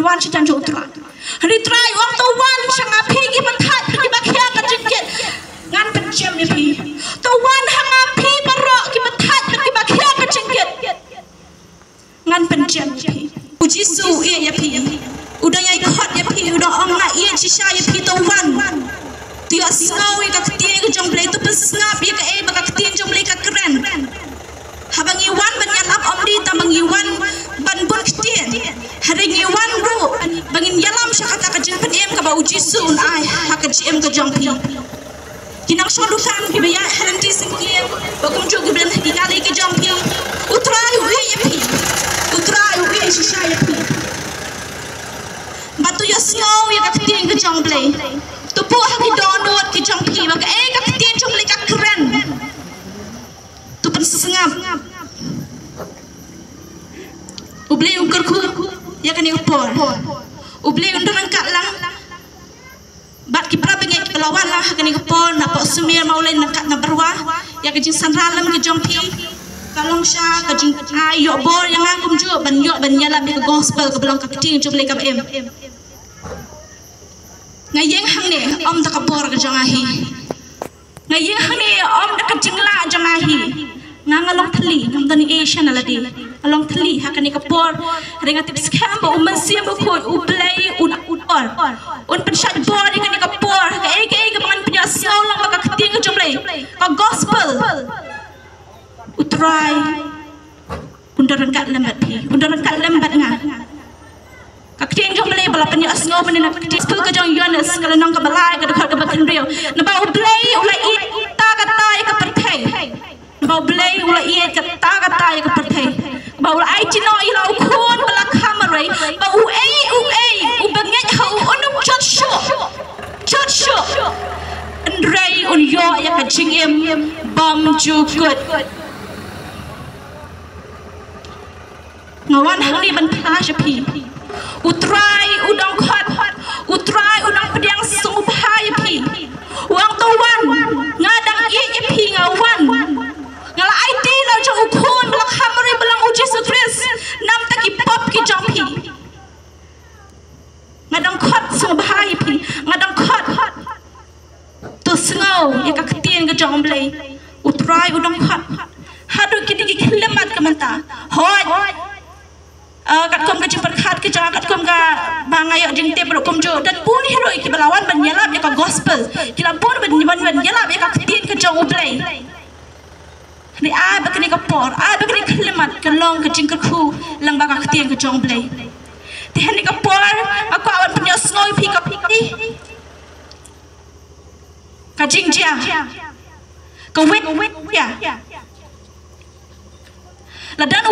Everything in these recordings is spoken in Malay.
wan sedang utara. Hari try waktu wan sangat pergi berkat pergi bakia kejengket ngan pencem ya pi. Tu wan hangat pergi berok pergi berkat pergi bakia kejengket ngan pencem ya pi. Uji su ya pi. Udah yang ikut ya pi. Udah orang iya cisha ya pi tu wan. Tiada sengau ya ketia ke jomblay tu pesngap ya ke baka ketia jomblay ke keren. Habang iwan banyalap omdi tambang iwan ban bun ketia. Hari iwan bu bangin yalam syakata kajeng penem ka bau jisun ai hakajim ke jompi. Kinang solukan ki baya haranti singkien bagum jog bilan hikali ke jompi. Utrai uwi ya pi. Utrai uwi shisha ya pi. Batu ya snow ya ketia ke jomblay. Tupu haki donut ke jompi baka ka ketia jomblay ka keren. Tu pen sesengap. Ublay ukurku ya kan upor. Ublay undur angkat lang. Bat kipra bengek pelawan lah kan upor napok sumir maulai angkat na berwah ya kejing sanralam ke jompi. Kalong sya kejing ayo bor yang angkum ju ban yo ban yalap ke gospel ke belong ka keting jomblay ka em. Ngayeng hang ne om tak bor ke jangahi. Ngayeng hang ne om tak jingla jangahi. Ngangalong thali ngam tani Asian aladi along thali hakani kapor ringa tips kamba umansia bukoi ublay unor un pensat bor ikani kapor ka eke mangan punya saulang maka keting jomblay ka gospel utrai undaran kat lembat pi undaran kat lembat nga ka keting jomblay bala punya asngo panina keting ka jong Yonas kala nang ka balai ka dekat ka bakin rio na ba ublay ulai ita kata ka perthai bau belai ulah ia kata yang kepertai bau ulah ai cino ilau kun belak kamarai bau ubangnya hau onum chotsho andrai un yo ya kajing em bam jukut ngawan hang ni ban pala sepi utrai udang khat utrai udang pediang sungguh bahaya pi wang tuan ngadang pi ngawan ngala IT lau jang ukun belak hamari belang uji sukris nam taki pop ki jompi ngadang khot sung bahai pi ngadang khot tu sengau ya ka ketien ke jomblay utrai udang khot hadu kidi ki klemat ka manta hoj kat kom ka jimper khat ke jang kat kom ka bangayo jing te peruk kom jo dan pun hero ki belawan ban yalap ya ka gospel kila pun ban yalap ya ka ketien ke jomblay ni ai bakni kapor ai bakni klemat kelong ke jing ku lang baka ketien ke jomblay tihan ni kapor aku awan punya snow pi ka pi ka jing dia ka wet ya la dan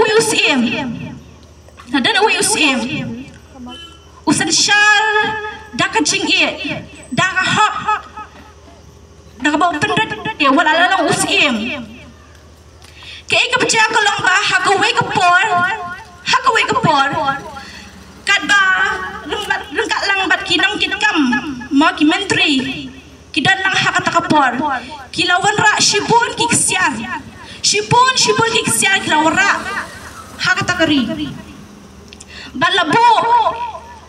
wi usim usan syal dak jing e dak hok dak bau pendet dia wala lang usim kaya ka baca kalong ba hakaway kapor kat ba rengkat lang bat kinang kitkam ma ki menteri kidan lang hakata kapor kilawan ra shibun ki kesian shibun ki kesian kilawan ra hakata kari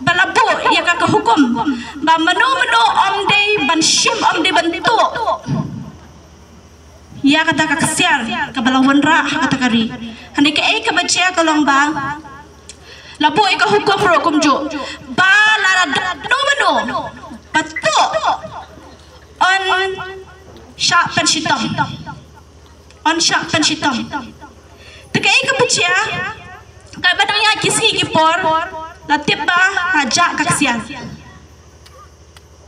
balabu ya ka hukum ba mano omde ban shim omde bantu ya kata ka kesian ka balawan ra kata kari hani ka ka baca kalong ba labu ka hukum ro kumjo ba la no batu on syak pensitam tekai ka baca ka badang ya kisi ki por latip ba hajak ka kesian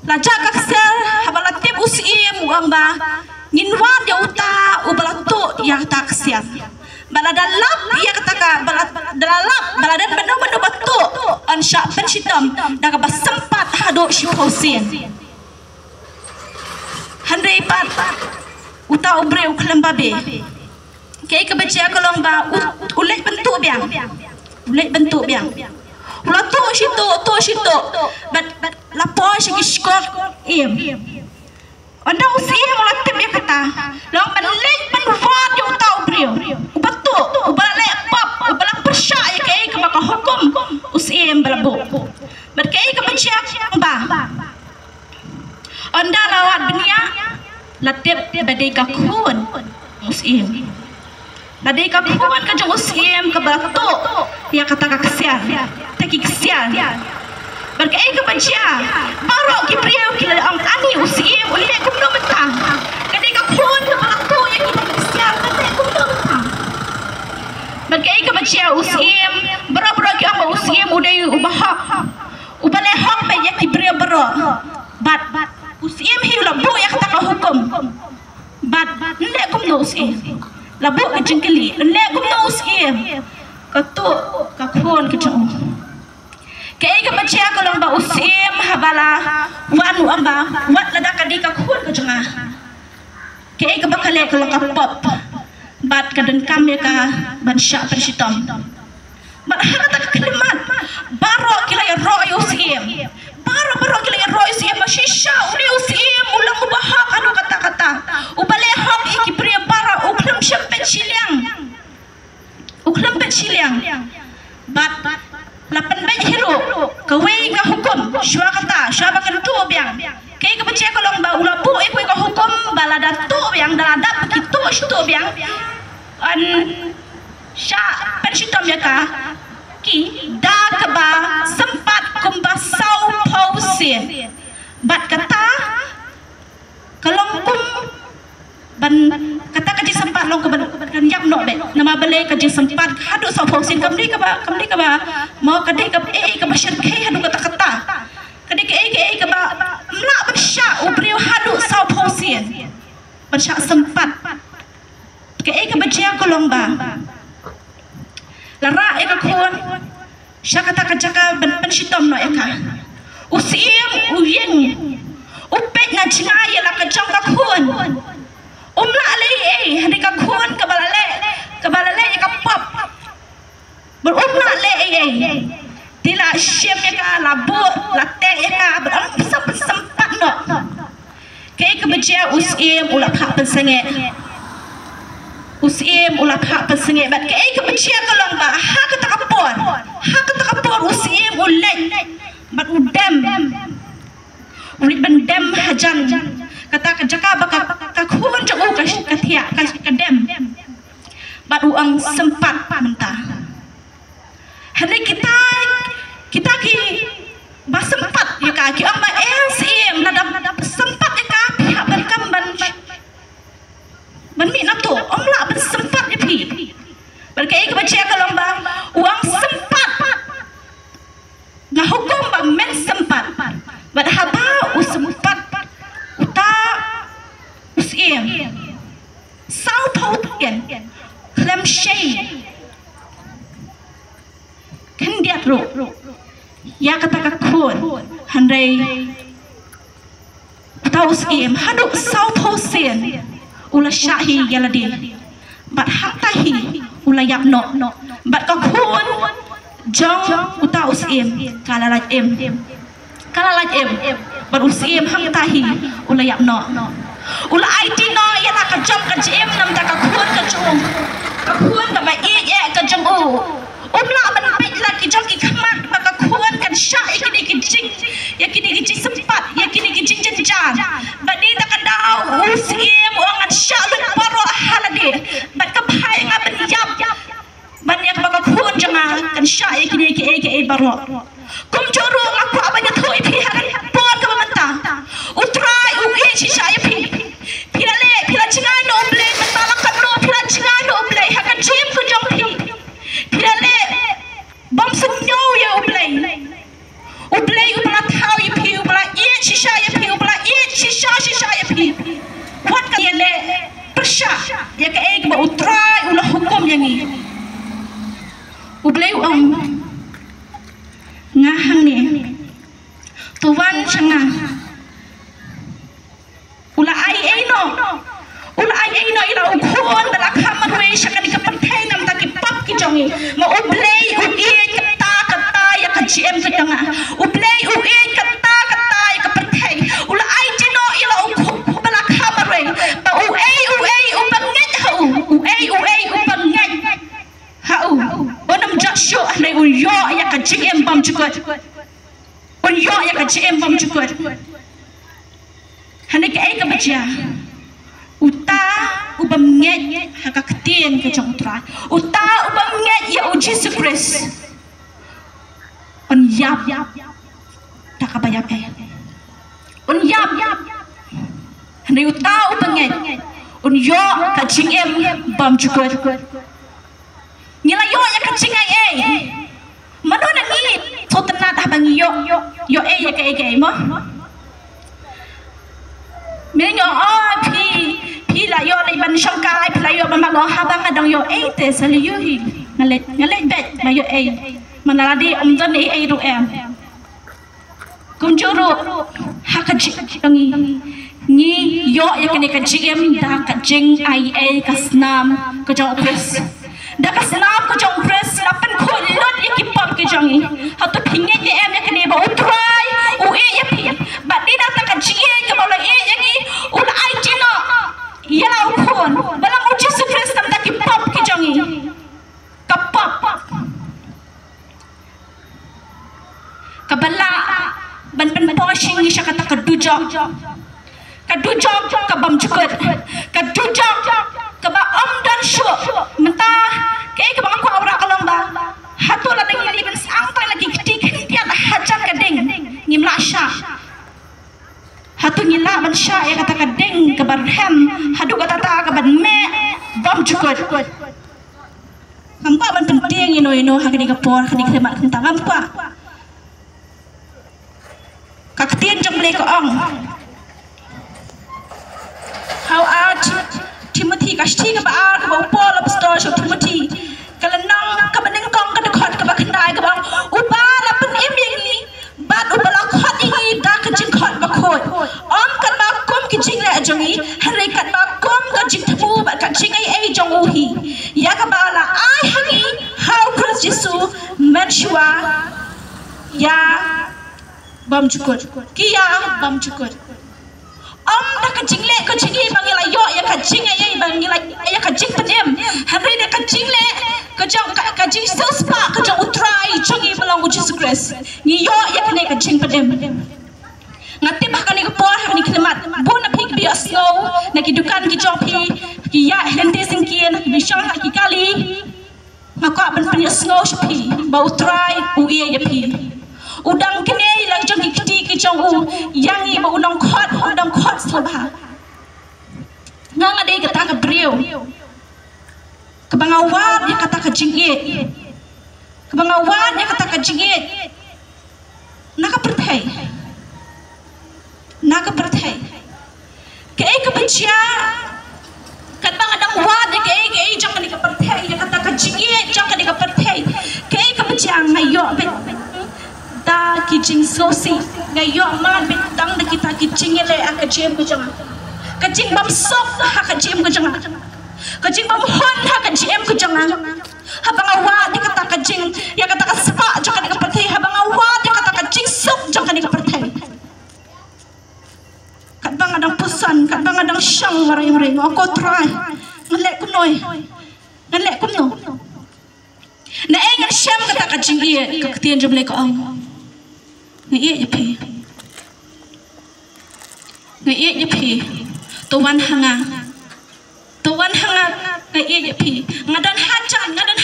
lajak ka kesian habalatip usim uang ba ninwan dia uta ubalatu ya tak siap baladalap ya kataka baladalap baladan benda batu ansya pensitam dak basempat hado shipausin handai pat uta ubre uklam babe kay ka baca kolong ba ulek bentuk biang ulatu shito bat lapo shikishkok anda usia melatih ya kata, long balik penfat yang tahu beliau, betul, balik pop, balik persya ya kayak kebakar hukum usia yang berlabu, latip badai kakun musim. Badai kakun kajang musim kebatuk ya kata kesian, taki kesian. Berkai kebaca, baru kipriau kila ang tani musim ulihat kumno betang. Badai kakun kebatuk ya kita kesian, badai kumno betang. Berkai kebaca musim, berapa kita musim udah ubah, ubah lehok banyak kipriau berok. Bat usim hiu labu ya kata hukum. Bat lek kumno usim. Labu kejengkeli, lek kumno usim. Ketuk kakun kejeng. Kei kebaca kalau ba usim habala wanu amba wat ladak kadi kakun kejengah. Kei kebakale kalau kapop. Bat kadengkam ya ka ban syak persitom. Bat harata kelimat. Baro kila ya roy usim. Baro kila ya roy usim masisha uli usim ulang ubahak anu kata-kata. Ubalehok iki pria bara uklam syempet siliang. Uklam pet siliang. Bat lapan baik hiru kawai ka hukum syua kata syua bakal tu biang. Kei kebaca kalau ba ulapu iku ka hukum balada tu biang dalada begitu itu biang. An syak pensitom ya ka ki da keba sempat kumba sau pausin. Bat kata kalau kum ban kata kaji sempat long keban yap no be nama bele kaji sempat hadu sau pausin kamdi keba mau kadi keba keba syarkai hadu kata kadi keba mla bersyak ubriu hadu sau pausin bersyak sempat keba jia kolong ba lara eka kon syakata kajaka ben pensitom no eka usim uyeng upet na jingaya la kajang kakun umla le hadi kakun kabalale eka pop berumla le tila syem eka labu latte eka beram sempat no kei kebaca usim ulah hak pensenget usim ulah hak pensenget bat kei kebaca kalau ba hak takapor usim ulai bat udam ulit bendam hajan kata kejaka baka kakun jauh katia kadem bat uang sempat mentah hari kita ki bas sempat ya ka ki amba sim nadap sempat ya ka pihak berkam ban mi nap tu omla ban sempat ya pi berkai kebaca kalau ba uang sempat nah hukum ba men sempat bat haba usempat uta usim sau pautian klam shay kan dia ru ya kata kakun handai uta usim hadu sau pausin ula syahi yaladi bat hatahi ula yapno bat kakun jong uta usim kalalaj em bat usim hatahi ula yapno ula IT no yana kajam kajem nam ta kakun kajung kakun ba ye kajung umla ban pej lagi jong ki khamat ba kakun kan syak yakini kijing sempat yakini kijing jenjan badi ta kadau usim angan syak lu baro halade bat kapai ngaben yap ban yak ba kakun janga kan syak yakini ke baro kum joro aku abanya thoi pi haran pon ka menta utrai uke shisha ya pi pila chinga no ble matala kadro pila chinga no ble hakan jim ku jong pi pilale bom sunyo ya ublay ubla thau ya pi ubla ye shisha ya pi ubla ye shisha ya pi wat ka yele persya ya ka ek ba utrai ulah hukum yang ni ublay ngahang ni tuan changa ula ai no ila ukon bala khamar we shakani ka panthai nam ta ki pap ki jongi ma ublay kata ya ka gm ka tanga ublay kata ya ka panthai ula ai jino ila ukon bala khamar we ba ubangai hau onam jasho le uyo ya ka gm bam chukot uyo ya ka gm bam chukot hane ka ai ka bacha ubamnget hakaktin ke jong tra uta ubamnget ya Jesus Christ on yap tak kabayap on yap hari uta ubamnget on yo ka jingem bam jukur ngila yo ya ka jingai mano na ni thotna ta bang yo ya ke mo mình nhỏ phi là yo lại bắn sông cài phi là yo mà lo ha bang adang yo te sali yo hi ngalet bet mà yo mà là đi ông dân ấy ru em cũng chưa ru ha ka chi ni yo ya kene ka gm da ka jing ia ka snam ka jong press da ka snam ka jong press lapan khol lot ekipam ke jong ha to phinge de em ya kene ba utrai u ya pi ba di da ka gm ka ba la ya ul ai tino ya khon balang uji sukres tam da ki pop ki jongi ka pop ka bala ban poshing ni siya kata ka dujok ka bam chukut ka dujok ka ba dan shu menta kay ka bang ko awra ka lang ba hato la ding liban sang tay lagi kitik ya hajan ka ding ngimla sha hatu ngila ban sha ya kata ka ding ka barhem hadu kata ta ka ban me bam chukut kampa ban penting ino hakini ka por hakini ka mat tentang kampa kaktian jong le ko ong how art Timothy kashti ka ba ar ka ba Paul apostol so Timothy kalanang ka baning kong ka khot ka ba khandai ka ba ubala pun im yi bat ubala khot yi da ka jing khot ba khot om kan ba kom ki jing le jongi hare kan ba kom ka jing thamu ba ka jing ai jong u hi ya ka ba la ai hangi how Christ Jesus menshua ya bam cukur kia bam cukur om da ka jingle ko jingi bangila yo ya ka jinga ye bangila ya ka jing pedem hari de ka jingle ko jong ka jing sospa ko jong utrai jongi belong ku Jesus Christ ni yo ya ka ne ka jing pedem ngati ba ka ni ko por ni khlemat bu na phik bi asno na ki dukan ki jong phi ki ya hente singkien bi shang ha ki kali maka ban pni asno shpi ba utrai u ye ya phi udang kene lang jong ikti ki jong u yang i ba udang khot slabha ngang ade kata ka breu ka bangawan ya kata ka jingit ka bangawan ya kata ka jingit naka perthai ke ek bachya kat bang adang wad ke ek jong ni ka perthai ya kata ka jingit jong ni ka perthai ke ek bachya ngayo bet da ki jing sosi ngayo man bet dang da kita ki jingele aka jem ko jang ka jing bam sok ha ka jem ko jang ka jing bam hon ha ka jem ko jang ha bang awa di kata ka jing ya kata ka spa jong ni ka perthai ha bang awa di kata ka jing sok jong ni ka perthai kat bang adang pusan kat bang adang syang marai ko try ngalek kum noi ngalek kum no na engan syam kata ka jing ye ka ketian jom le ko ong ngai ye phi tuan hanga ngai ye phi ngadan hajan ngadan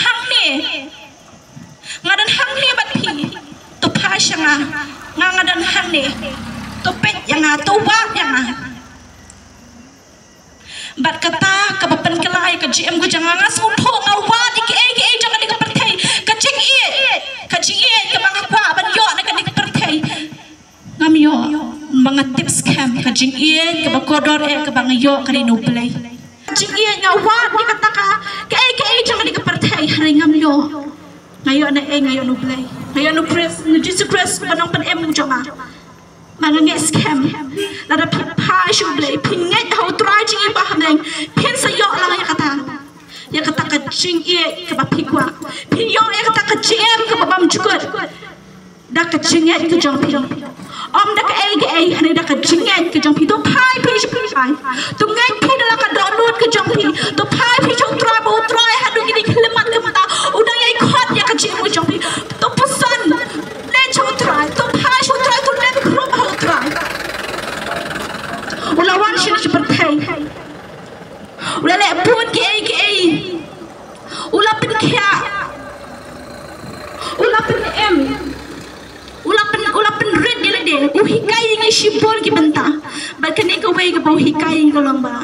hang ni bat phi to pha shanga ngadan hang ni to pet yang to wa yang bat kata ka bapen kelai ka gm ko jangan ngasu pho ngawa di ke jangan di ka perthai ka jing ye ka bang kwa ban yo na ka di ka perthai ngam yo mga tips scam ka jing ye ka ba kodor ka bang yo ka di no play jing ye ngawa di kata ka jangan di ka perthai hari ngam yo ngayo na ngayo no play ngayo no press no Jesus Christ panong pan em jonga mga nge scam lada pa shuble pinget how try jing ba hameng pin sa yo lang ya kata ka jing ye ka ba pikwa pin yo ya kata ka jm ka ba bam chukut da ka jing ye ka jong pi om da ka ai hani da ka jing ye ka jong pi to pai pi pai to ngai pi da ka download ka jong pi to pai pi chong try hadu gini khlemat ka mata udang ye khot ya ka jing mo jong pi to pusan le chong try to pai chong try to le group how try ulawan shin perthai ulale em ulapan red dia de uhikai ngi shibor ki benta balkani ka wei ka bau hikai ka long ba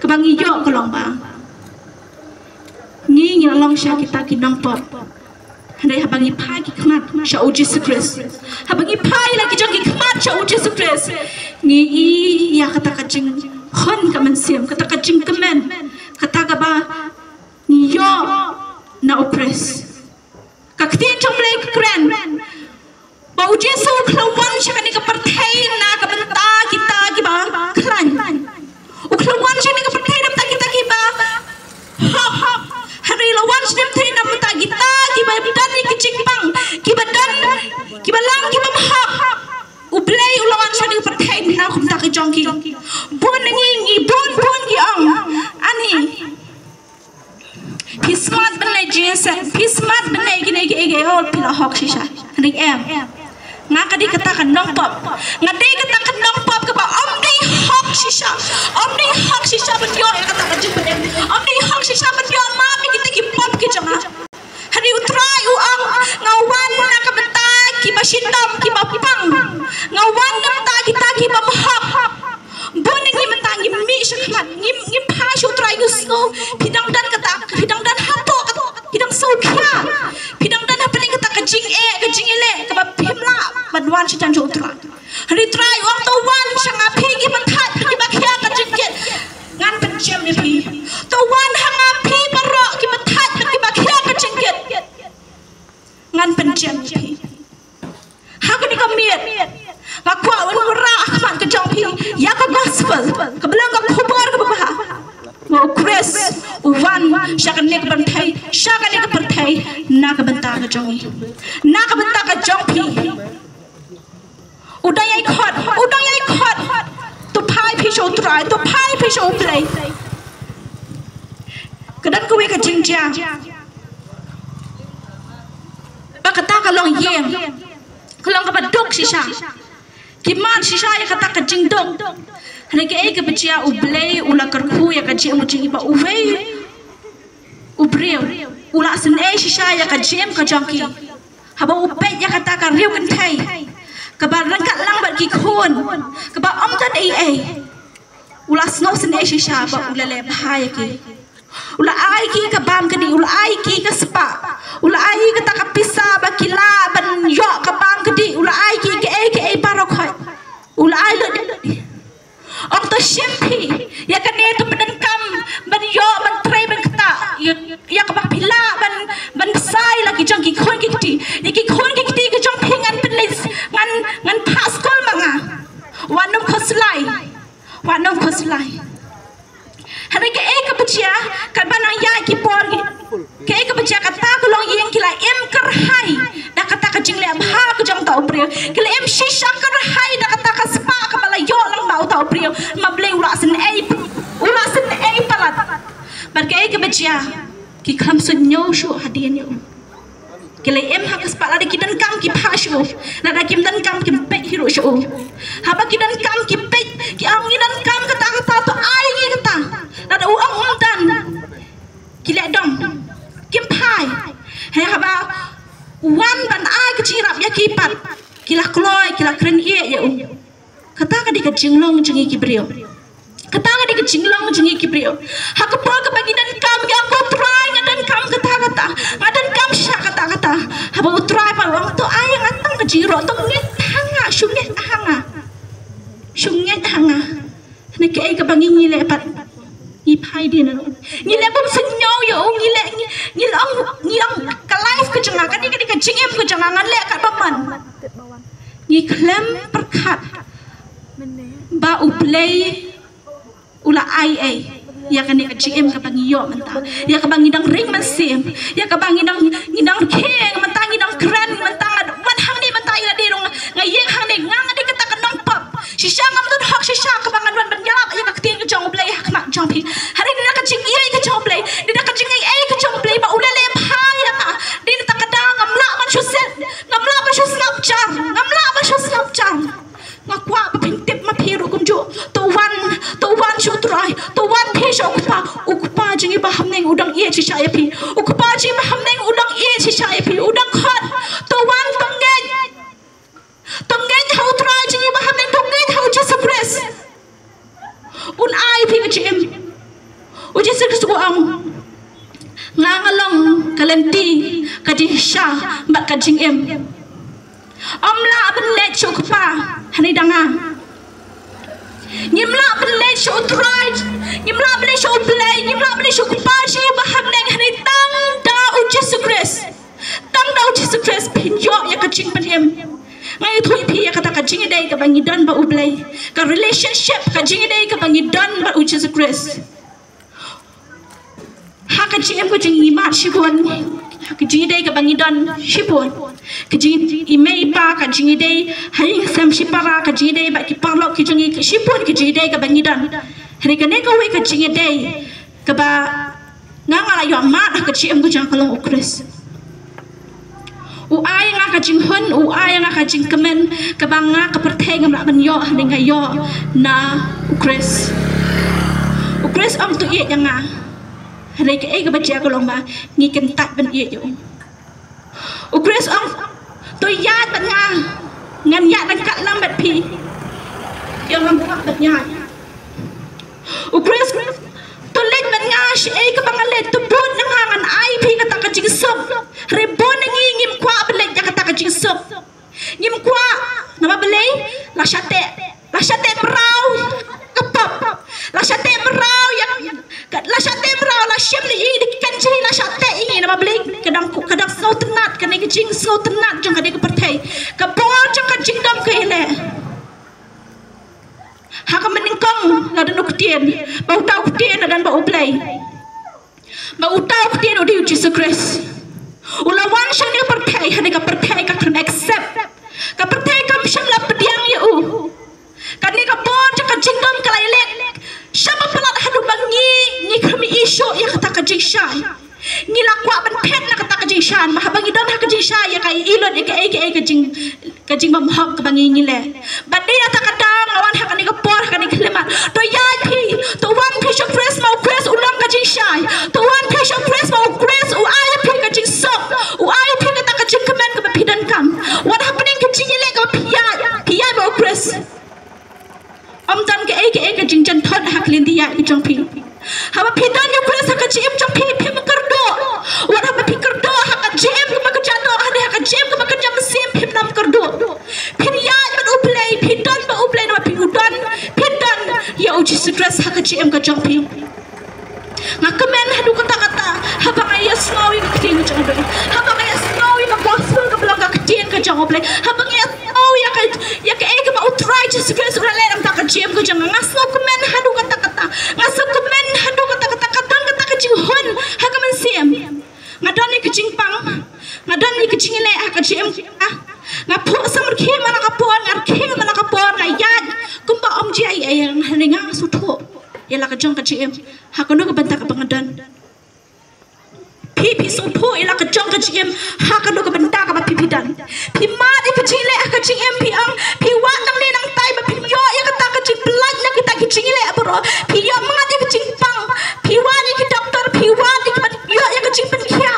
ka bangi yo ka long ba ni long sha kita ki nong pop Hari habangi pai ki khmat sha o Jesus Christ habangi pai la ki jong ki khmat sha o Jesus Christ ni I ya kata ka jing khon ka man siam kata ka jing ka men kata ka ba ni yo na oppress ka ktin chong le kren ba o Jesus khlawan sha ka ni ka parthai na ka banta kita ki ba khlan o khlawan sha ni ka parthai na kita ki ba ha hari lawan snem thai na mata kita ki ba dan ni ki chingpang ki ba dan ki ba lang ki ba ha u play u lawan sha ni parthai na khum ta ki jong ki bon ni bon ki ang ani Pismat benai Jesus pismat benai ki ege ol pila hok shisha ring em nga ka di kata kan nong pop nga di kata kan nong pop ka ba om di hok shisha ban yo kata ka jing ben om di hok shisha ban yo ma mi kita ki pop ki janga hari utrai u ang ngawan na ka benta ki ba shindam ki ba pang ngawan na ta kita ki ba hok boning ni menta ni mi shakmat ni pa shu trai gu sno pidang dan kata pidang dan hapo pidang so kya pidang dan apa ni kata ka jing ele ka ba pimla badwan chitan jo utrai hari trai wang to wan shanga phigi pathat ki ba khya ka jingket ngan pen chem ni phi to wan hanga phi baro ki pathat ki ba khya ka jingket ngan pen chem ni phi ha ka ni ka miet ka kwa wan ra man ka jong phi ya ka gospel ka belang ka khobar ka ba mo Chris wan shakan ne ka banthai shakan ne ka banthai na ka banta ka jong na ka banta ka jong phi udai ai khot to phai phi show try to phai phi show play kadan ko we ka jingja ba kata ka long yeng kalong ka badok shisha kiman shisha ya kata ka jingdong hane ke ek bachia u play ula karkhu ya ka jing jing ba u ve u breu ula san e shisha ya ka jem ka jongki haba u pe ya kata ka riu kan thai kabar rangkat lang bat ki khon kabar om tan ai ula snow sen ai shisha ba ula le bhai ki ula ai ki ka bam ka di ula ai ki ka spa ula ai ka ta ka pisa ba kila ban yo ka bam ka di ula ai ki ke ai paro khoi ula ai lo om to shimpi ya ka ne to ban kam ban yo ban trai ban kata ya ka ba pila ban sai la ki jong ki khon ki ti ni ki khon ki ti ki jong phingan pen le ngan paskol manga wanom khoslai hari ke ek bachia kan bana ya ki por ke ek bachia kata ko long yeng kila em kar hai da kata ka jingle bha ko jam tau pre kila em shisha kar hai da kata ka spa ka bala yo lang mau tau pre ma ble ula sen ei palat bar ke ek bachia ki kham sun nyo shu hadian yo kila em ha ka spa la ki dan kam ki pha shu la da kim dan kam ki pe hiro shu haba ki dan kam ki pe ki ang dan kam kata to ai ni kata la da u dan kila dom kim pai he haba wan ban ai ka chirap ya ki pat kila kloi kila kren ye ya kata ka di ka jinglong jingi ki brio kata ka di ka jinglong jingi ki brio ha ka po ka bagi dan kam ya ko try dan kam kata ngadan kam sha kata haba u try pa wang to ai yang atang ka jiro to nget hanga shunget hanga ne ke ka bangi ni le pat ni pai dia na ni le bom senyo yo ni long ka life ka janga ka ni ka jingem ka janga ngan le ka paman ni klem perkhat ba u play ula ia ya kan ni ka jingem ka bangi yo menta ya ka bangi dang ring man sim ya ka bangi dang keng menta ni dang kran menta man hang ni menta ila di rong ngayeng hang ni ngang di kata ka nong pop shisha ngam dun hok shisha ka bangan wan ban yalap ya ka ktin ka jong play hak mak jong pi hari ni ka jing ia ka jong play ni ka jing ai ka jong play ba ula le phai ya ka di ta ka da ngam la man shu set ngam la man shu snap char ngakwa ba pin tip ma phi ru kum jo to wan shu try to wan phi shu ukpa jingi ba hamneng udang ye chi sha ya phi ukpa ji ba hamneng udang ye ka jing sha ba ka jing em amla ben le chukpa hani danga nyimla ben le chutrai nyimla ben le chuplay nyimla ben le chukpa shi ba hamneng hani tang da Jesus Christ tang da Jesus Christ pinyo ya ka jing pen em ngai thui phi ya kata ka jing dai ka bangi dan ba ublay ka relationship ka jing dai ka bangi dan ba Jesus Christ ha ka jing em ko jing imat shibon ka jing dai ka bangi dan shibon ka jing imei pa ka jing dai hai sam shipara ka jing dai ba ki parlo ki jing shibon ka jing dai ka bangi dan hari ka ne ka we ka jing dai ka ba ngala yo mat ka jing em ko jang kalong Christ ai nga ka jing hun ai nga ka jing kemen ka banga ka pertheng ngam ban yo ning ga yo na Christ am tu ye yang nga hari ke ai ka ba ja ko long ma ngi ken tat ban ye yo Christ am tu ya ban nga ngan ya dan kat lam bat phi yang lam ba bat nya Christ tu let ban nga shi ai ka banga let tu bon nga ngan ai phi ka ta ka jing sop rebon ngi ngim kwa belek ya kata ka jing sop ngim kwa nama belai la chate merau kepap la chate merau yang la chate merau la syam ni di kan jing la chate ini nama belai kadang sau tenat kan ni jing sau tenat jong ka de ka perthai ka bol jong ka jing dam ka ile ha ka meningkong la dan uktian bau tau uktian dan bau belai bau tau uktian odi Jesus Christ ulawan siya ni perthai hani ka perthai ka kan accept ka perthai ka siya la pediang ya kan ni ka bon ka jingdom ka lailet siya mapalat hadu bangi ni kami isu ya kata ka jingshan ni lakwa ban pet na kata ka jingshan mahabangi don ha ka jingshan ya kai ilon ka jing mamham ka bangi ni le badi ata kata lawan ha kan ni ka por ka ni klemat to ya phi to wan phi shop fresh mau fresh ulang ka jingshan to wan phi shop fresh mau fresh ai phi ka jing sop ai phi ka ta ka jing kemen ka pidan kam what happening ka jing le ka pia mau fresh am dan ke ai ka jing jan thot ha klin dia I jong phi ha ba phi dan yu fresh ka jim jong phi ma kar do what ha ba phi kar do ha ka jim ka ma ka jado ha ka jim ka ma ka jam sim phi nam kar do phi ya ba uplay phi dan ba uplay na phi udan phi dan ya uji stress ha ka jim ka jong phi nga kemen hadu kata-kata haba ngaya snawi ka kting jong be haba ngaya snawi ka gospel ka belong ka kting ka jong be haba ngaya snawi ya ka ai ka ma utrai Jesus Christ ula lam ta ka jim ka jong nga snaw kemen hadu kata-kata nga snaw kemen hadu kata-kata kadang kata ka jing hon ha ka man sim nga don ni ka jing pang nga don ni ka jing le ha ka jim nga pho samar khi mana ka pon nga khi mana ka pon nga yad kumba om ji ai nga su tho ya la ka jong ka jim ha ko no ka banta ka pangadan pi so pho ila ka jong ka jim ha ka no ka banta ka pi dan pi ma di ka jing le ka jing em pi ang pi wa nang ni nang tai ba pi yo ya ka ta ka jing blood na kita ki jing le bro pi yo ma di ka jing pang pi wa ni ki doctor pi wa di ka yo ya ka jing pen kya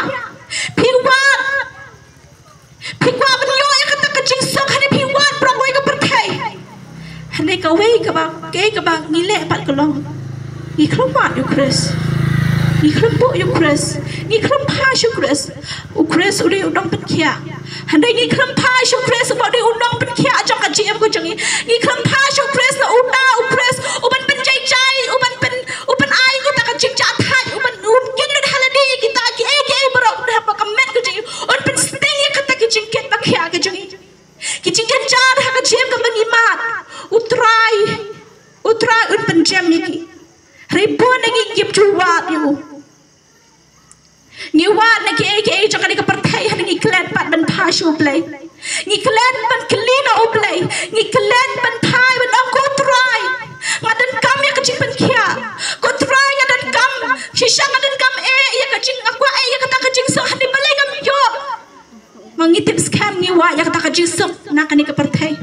pi wa ben yo ya ka ta ka jing so ka ni pi wa bro ko ka perthai hane ka we ka ba ni le pat ka long ni khlomat yu Chris ni khlopo yu Chris ni khlopa yu Chris u Chris uri udang pen kya handai ni khlopa yu Chris ba di udang pen kya jang ka jim ko jang ni khlopa yu Chris na uda u Chris u ban pen jai u ban ai ko ta ka jing ja thai u ban un kin le haladi kita ki ai bro da ba comment ko jing un pen sting ka ta ki jing ket ba kya ka jing ki jing ket jar ha ka jim ka ban imat utrai un pen jam ni ribon lagi gip juwat yu ni wat lagi ai jangan ka perthai han ni klan pat ban pha shu play ni klan ban klina o play ni klan ban thai ban ko try ngadan kam ya ka jing ban kya ko try ngadan kam shisha ngadan kam ya ka jing aku ya ka ta ka jing so han ni balai kam yo mangitip scam ni wa ya ka ta ka jing so na ka ni ka perthai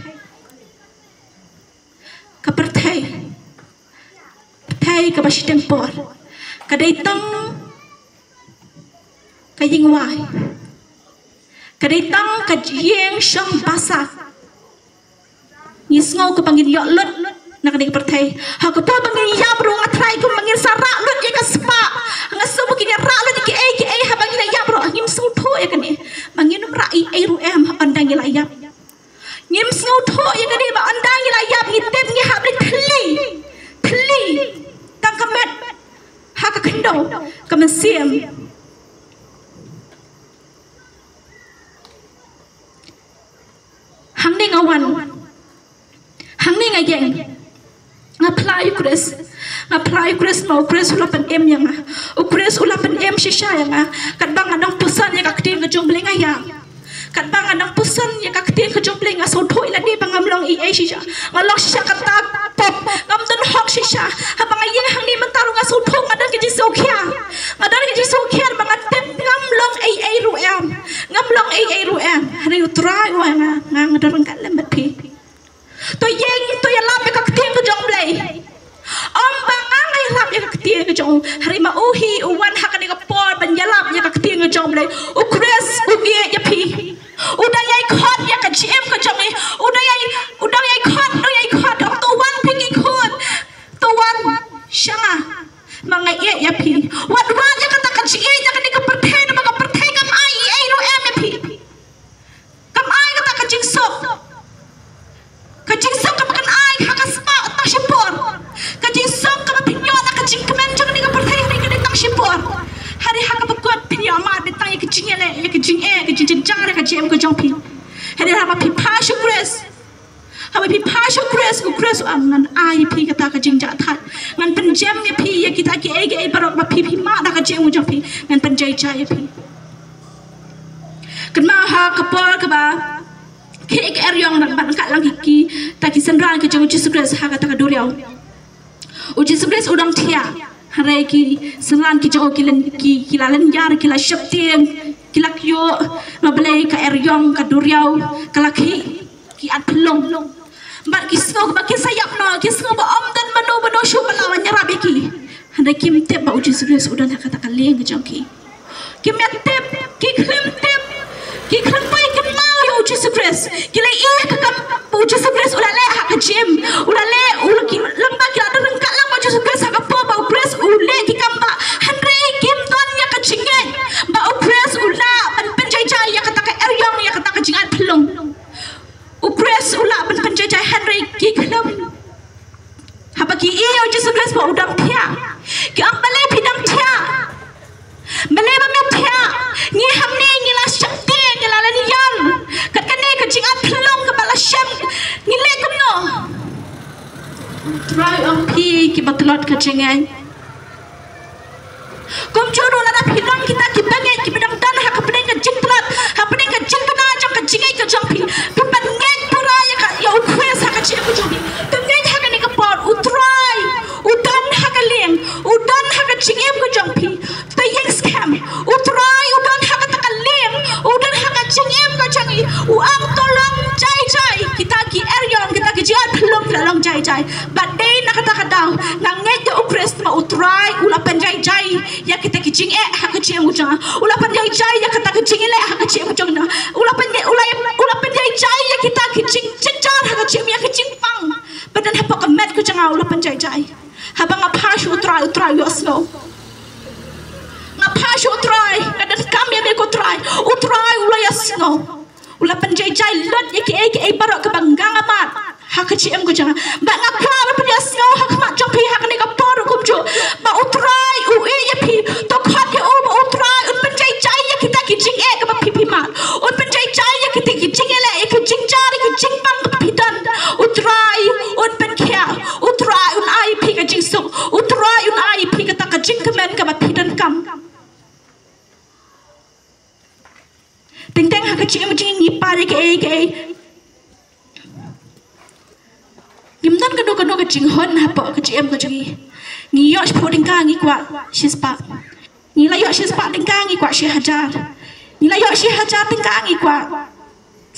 ka basi tempor ka daitang ka yingwai ka daitang ka jing shang basa ni sngo ka pangin yo lut na ka perthai ha ka pa bangin ya bro nga try ko mangin sa ra lut ya ka spa nga so mo ki ra lut ki ai ha bangin layap ro ngim sung tho ya kani mangin rai ai ru em andang layap ngim sung tho ya kani ba andang layap ngitem ngi hab thli tang kamet ha ka khndo kamasiem hang ni ngawan hang ni ngayeng ngaplay Chris mau Chris ulapan em yang Chris ulapan em shisha yang kat bang anang pusan ya kakting ke jong bling ayang kat bang anang pusan ya kakting ke jong bling aso thoi la di bangam long ia shisha ngalong shisha kata pop ngam dan hok shisha habang ayeng hang ni mentarung aso thong ngadan ke jisokhia bang atem ngam long ai ruam ngam long ai ruam hari utrai wa ngang ngadon kat lembat pi to yeng to ya lap kakting ke jong blay bang ay lap ya kakting ke jong hari ma uhi uwan hakani ka por ban ya lap ya kakting ke jong blay Chris ugie ya pi udayai khot ya ka gm ke jong ni udayai khot to wan piki khot to wan shanga mangai ya pi wat ya kata ka gm ya kani ka perthai na ka perthai kam ai ro em ya pi kam ai kata ka jingsok ka makan ai haka spa ta shipor ka jingsok ka pinyo na ka jing kemen jang ni ka perthai ni ka tak shipor hari haka bakot pinyo ma betang ya ka jingele ya ka jing ka jing jar ka gm ka jong pi hari ha ma pi pashu Chris ngan ai pi kata ka jing ja that ngan pen jam ya pi ya kita ki ai barok ma pi ma da ka jing jong pi ngan pen jai ya pi kan ma ha ka por ka ba KHRIST nak ban kat lang ki ta ki senran ke jong Jesus Christ ha ka ta ka doriau Jesus Christ udang thia hare ki senran ki jong ki lalan yar ki la shaptieng ki la kyo ma blai ka RIST ka doriau ka la ki at pelong bat ki snog ba ki sayap no ki snog ba om dan mano shu balawan nyarab ki hare ki mtep ba Jesus Christ udang ha ka ta ka leng ke jong ki mtep ki klim tep ki khampai ki mau yo Jesus Christ ki le ka kam Jesus Christ ulale ha ka gym ulale ki lamba ki ada rengkat lang ba Jesus Christ ha ka po ba Chris ule ki kamba hanre kim ton ya ka chinge ba Chris ula ban penjai ya ka ta ka eryong ya ka ta ka jingat pelong Chris ula ban penjai hanre ki klam ha ba ki yo Jesus Christ ba udam thia ki ang bale pidam thia bale ba me thia ni hamne ni la shakti ni la ni yan kat kane ka jingat pelong ka bala shem ni le kum no try on pi ki batlot ka jingai kum choro la pilon kita ki bangai ki bedam dan ha ka pedeng ka jingtlat ha pedeng ka jingkana jang ka jingai ka jang pi ka bangai pura ya ka ya Chris ha ka chi ku jogi ka ngai ha ka ni ka por utrai udan ha ka leng udan ha ka jingem ku jang pi ta yeng scam utrai udan ha ka ta ka leng udan ha ka jingem ka jangi u ang tolong jai kita ki eryong kita ki jiat pelong long jai but day na ka ta ka daw nang ngai ka Chris ma utrai ula penjai ya kita ki jing ha ka jing ujang ula penjai ya kita ki jing le ha ka jing ujang na ula penjai ya kita ki jing jar ha ka jing ya ki jing pang badan ha pa ka met ku jang ula penjai ha ba nga pashu utrai yo snow nga pashu utrai kadan kam ya be ko utrai ula ya snow ula penjai lot ya ki ai barok ka banggang amat ha ka jing ku jang ba nga kra ba penjai snow ha ka jong pi ha ka ni ka por kum jo ba utrai ya pi to khat ya ba utrai un penjai ya kita ki jing ka ba pi mat un penjai ya kita ki jing le ki jing jar ki jing bang ka pi dan utrai un pen kya utrai un ai pi ka jing suk utrai un ai pi ka ta ka jing kemen ka ba pi dan kam ting ha ka jing ni pa ke Gimdan kado ka jing hon ha pa ka jing ka jing ni yo shpo ding ka ngi kwa shispa ni la yo shispa ding ka ngi kwa shi hajar ni la yo shi hajar ding ka ngi kwa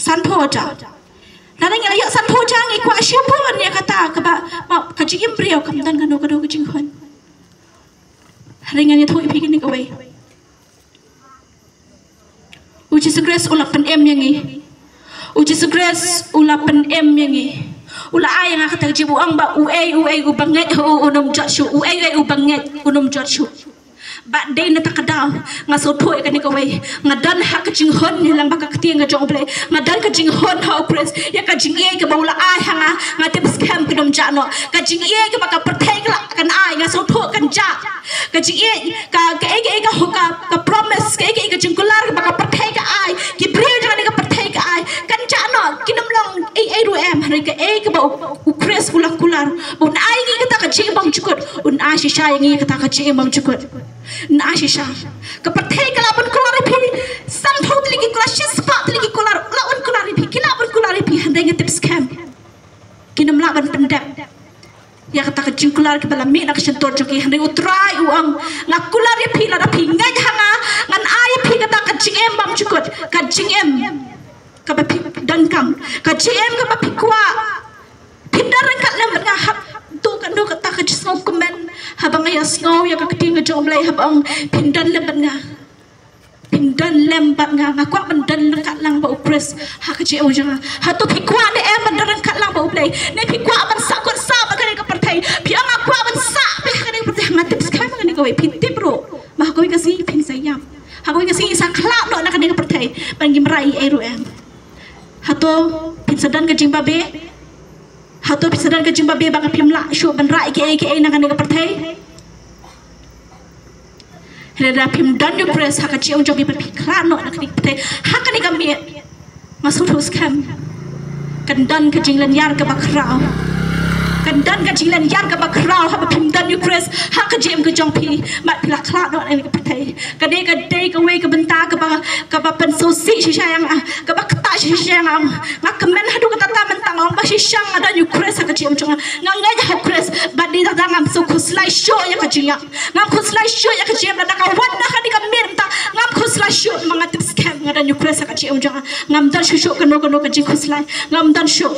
san tho ja na ni la yo san tho ja ngi kwa shi po ne kata ka ba ma ka jing brio kam dan kado ka jing hon ringan ya thoi phi ni ka wei Jesus Christ ulapan em yang ni Jesus Christ ulapan em yang ni ula ay nga kata jibu ang ba uay u banget unum jot shu uay u banget unum jot shu But day na takadaw nga so thoy ka ni kaway nga dan ha ka jinghon nilang baka katiang nga jongle nga dan ka jinghon ha Chris ya ka jingye ka baula ai hanga nga tips camp kidom jano ka jingye ka baka perthek la kan ai nga so thoy kan ja ka jingye ka ka hoka ka promise ka jingkular ka baka perthek ka ai ki brio jani ka perthek ka ai kan jano kidom long ai ruem hari ka ka ba Chris kular un ai ni ka jing bang chukut un ai shisha yang ka jing bang chukut na shisha ka perthek ka labon kular pi sam thot lagi kular shispa lagi kular lawan kular pi kilabon kular pi handai nga tips camp kinam laban pendap ya kata ka jingkular ka bala mi na ka sentor joki handai utrai uang nga kular pi la pi ngai hanga ngan ai pi kata ka jingem bam chukut ka jingem ka ba pi dan kam ka jingem ka ba pi kwa pindaran ka lam nga hap tu kan do kata ka snow comment habang ya snow ya ka ting jom lai habang pindan lemban nga nga kwa bandan kat lang ba upres ha ka je o janga ha to pikwa ne em bandan kat lang ba uplay ne pikwa ban sa ko sa ba ka pertai pi ang kwa ban sa ba ka ne pertai nga tips ka nga ne ko pinti bro ma ko ka si pin sayam ha ko ka si sa khlap do na ka ne pertai ban gimrai ai ro em ha to pinsadan ka jimbabe Hato pisadan ka jimbabe baka pimla syo ban rai ke na kan ka pertai Hera pim dan yo press haka chiong jobi per pikrano na kan pertai haka ni kami masuk terus kam kan dan ka jinglan yar ka bakrao kan dan ka jinglan yar ka bakrao haba pim dan yo press haka jem ka jongpi mat pila krano na kan pertai ka day ka way ka benta ka ba pen so si sayang ka ba kata sayang nga kamen hadu ka tata mentang ang ba siyang ada yo press haka jem jong nga ngai ha press badi da ngam so kuslai show ya ka jinga ngam kuslai show ya ka jem na ka wan na ka ni ka mir ta ngam kuslai show mga tips scam nga da yo press haka jem jong ngam dan show ka no ka jing kuslai ngam dan show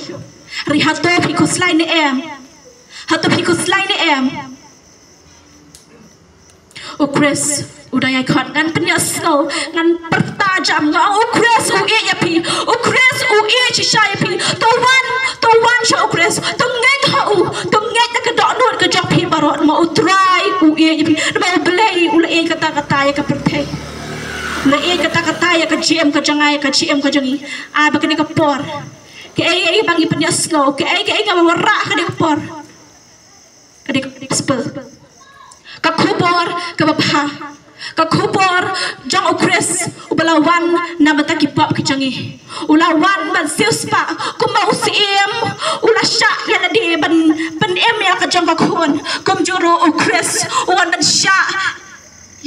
rihato pi kuslai ni em hato pi kuslai ni em o Chris udah ya khat ngan penyasno ngan pertajam nga o Chris o ya pi o Chris o chi shai pi to one show Chris to ngai ha u to ngai ta ka do ka jok pi barot ma o try o ya pi ba blai u le kata ya ka perthek le kata ya ka gm ka jangai ka gm ka jangi a ba ka ni ka por ke ai bangi penyasno ke ai ka wara ka ni ka por ka ni ka spell ka khubor ka bapha ka khubor jang o Chris ubalawan na mataki pop ka jangi ulawan ban sispa kuma usiem ula sha ya na de ban em ya ka jang ka khon kum juro o Chris wan ban sha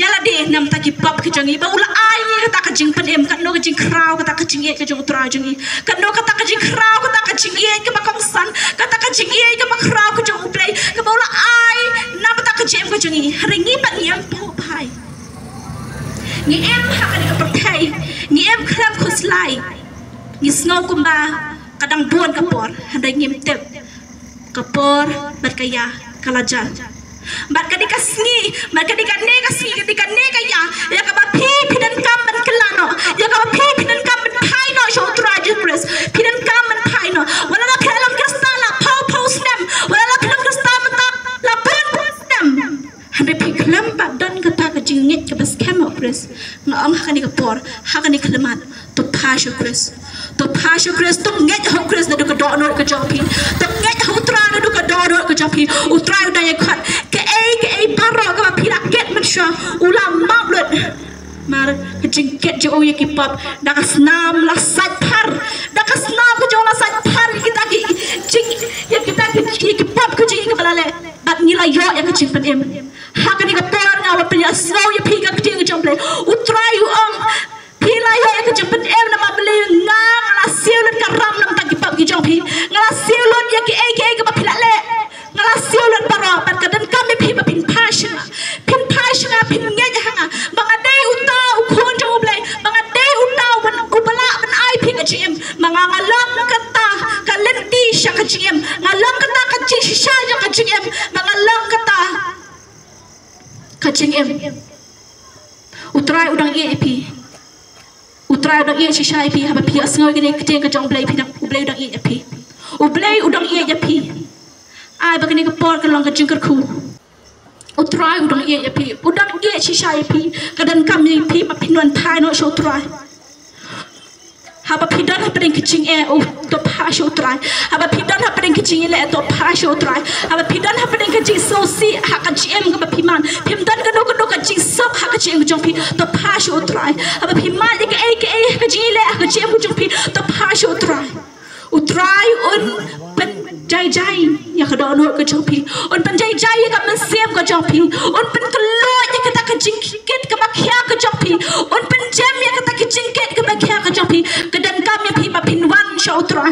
ya la de nam taki pop ka jangi ba ula ai ni ka jing pan em ka no ka jing kraw ka jing ye ka jong tra jangi ka no ka jing kraw ka jing ye ka ba kong san ka jing ye ka ba kraw ka jong play ka ba ula ai na ka jem ka jangi ringi pat ni am po pai ni em ha ka ni ka pertai ni em kram khuslai ni snow kumba kadang buon ka por handai ngim tep ka por bat kaya kalajal bat ka dikasni bat ka dikane kasni ka dikane kaya ya ka ba pi pidan kam ban kelano ya ka ba pi pidan kam ban pai no show traje press pidan kam ban pai no wala la kelam kristala pau snem wala la kelam kristala la ban snem hande pi kelam badan kata ka jingit ka bas kem Chris nga ang hakani ka por hakani kalamat to pasho Chris to nget ho Chris na do ka do no ka jopi to nget ho tra na do ka do no ka jopi u tra da ya khat ke ai paro ka pi la get man sha ula mablut mar ka jingket jo ya ki pop da ka snam la sat par da ka snam ka jo la sat par kita ki jing ya kita ki pop ka jing ka balale bat nila yo ya ka jing pan em hakani ka por nga wa pnya snow ya pi ka ting ka jomple u try u ang pila yo ya ka jing pan em na mabli nga la siulut ka ram nam ta ki pop ki jong pi nga siulut ya ki ai ka pila le nga siulut paro pat ka dan kam pi pa pin passion pin nya hanga mga day uta u khon jong ble mga day uta ban ubala ban ai pi ka jing mga ngalam kata ka lenti sha ka jing ngalam kata ka jing sha ka jing mga lam kata kacing em utrai udang ye pi utrai udang ye shisha pi haba pi asngo gene kete ka jong blai pi dak blai udang ye pi u blai udang ye pi ai ba gene ka por ka long ka jing ka khu utrai udang ye pi udang ye shisha pi kadan kami pi pinwan thai no show try haba pidan happening kitching air to pass show try haba pidan happening kitching le to pass show try haba pidan happening kitching so si hakachim ga piman pimdan ga no ka jing sab hakachim jong pi to pass show try haba piman ke kitching le hakachim jong pi to pass show try utrai un pen jai ya ka don ho ka jong pi un pen jai ya ka man sem ka jong pi un pen klo ya ka ta ka jing kit ka ba khya ka jong pi un pen jam ya ka ta ka jing kit ka ba khya ka jong pi ka dan kam ya pi ma pin wan show try